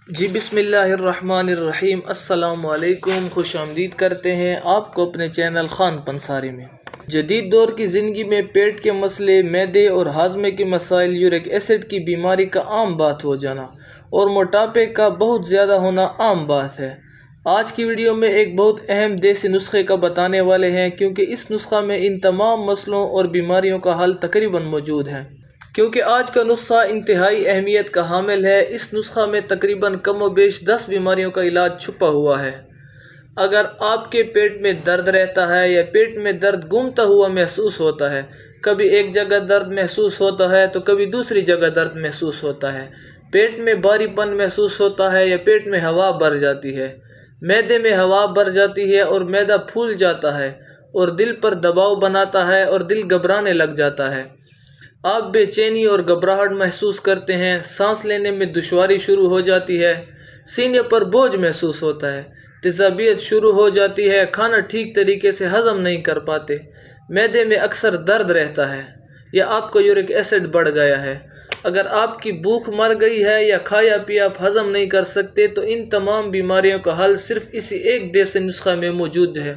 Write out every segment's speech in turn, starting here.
جی بسم اللہ الرحمن الرحیم، السلام علیکم، خوش آمدید کرتے ہیں آپ کو اپنے چینل خان پنساری میں۔ جدید دور کی زندگی میں پیٹ کے مسئلے، معدے اور ہاضمے کے مسائل، یورک ایسڈ کی بیماری کا عام بات ہو جانا اور موٹاپے کا بہت زیادہ ہونا عام بات ہے۔ آج کی ویڈیو میں ایک بہت اہم دیسی نسخے کا بتانے والے ہیں، کیونکہ اس نسخہ میں ان تمام مسئلوں اور بیماریوں کا حل تقریباً موجود ہے۔ کیونکہ آج کا نسخہ انتہائی اہمیت کا حامل ہے، اس نسخہ میں تقریباً کم و بیش 10 بیماریوں کا علاج چھپا ہوا ہے۔ اگر آپ کے پیٹ میں درد رہتا ہے یا پیٹ میں درد گھومتا ہوا محسوس ہوتا ہے، کبھی ایک جگہ درد محسوس ہوتا ہے تو کبھی دوسری جگہ درد محسوس ہوتا ہے، پیٹ میں بھاری پن محسوس ہوتا ہے یا پیٹ میں ہوا بھر جاتی ہے، معدے میں ہوا بھر جاتی ہے اور معدہ پھول جاتا ہے اور دل پر دباؤ بناتا ہے اور دل گھبرانے لگ جاتا ہے، آپ بے چینی اور گھبراہٹ محسوس کرتے ہیں، سانس لینے میں دشواری شروع ہو جاتی ہے، سینے پر بوجھ محسوس ہوتا ہے، تیزابیت شروع ہو جاتی ہے، کھانا ٹھیک طریقے سے ہضم نہیں کر پاتے، معدے میں اکثر درد رہتا ہے یا آپ کا یورک ایسڈ بڑھ گیا ہے، اگر آپ کی بھوک مر گئی ہے یا کھایا پیا آپ ہضم نہیں کر سکتے، تو ان تمام بیماریوں کا حل صرف اسی ایک دیسی نسخہ میں موجود ہے۔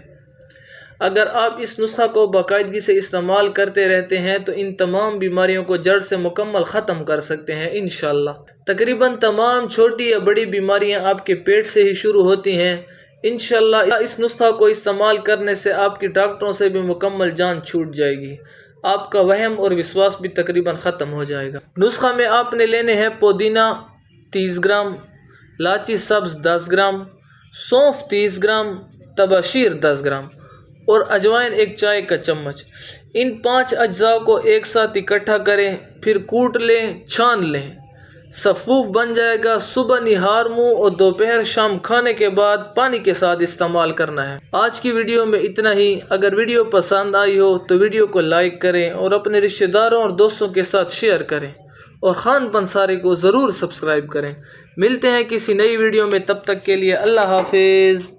اگر آپ اس نسخہ کو باقاعدگی سے استعمال کرتے رہتے ہیں تو ان تمام بیماریوں کو جڑ سے مکمل ختم کر سکتے ہیں انشاءاللہ۔ تقریباً تمام چھوٹی یا بڑی بیماریاں آپ کے پیٹ سے ہی شروع ہوتی ہیں۔ انشاءاللہ اس نسخہ کو استعمال کرنے سے آپ کی ڈاکٹروں سے بھی مکمل جان چھوٹ جائے گی، آپ کا وہم اور وسواس بھی تقریباً ختم ہو جائے گا۔ نسخہ میں آپ نے لینے ہیں پودینہ 30 گرام، لاچی سبز 10 گرام، سونف 30 گرام، تباشیر 10 گرام اور اجوائن 1 چائے کا چمچ۔ ان 5 اجزاء کو ایک ساتھ اکٹھا کریں، پھر کوٹ لیں، چھان لیں، سفوف بن جائے گا۔ صبح نہار منہ اور دوپہر شام کھانے کے بعد پانی کے ساتھ استعمال کرنا ہے۔ آج کی ویڈیو میں اتنا ہی۔ اگر ویڈیو پسند آئی ہو تو ویڈیو کو لائک کریں اور اپنے رشتہ داروں اور دوستوں کے ساتھ شیئر کریں اور خان پنساری کو ضرور سبسکرائب کریں۔ ملتے ہیں کسی نئی ویڈیو میں، تب تک کے لیے اللہ حافظ۔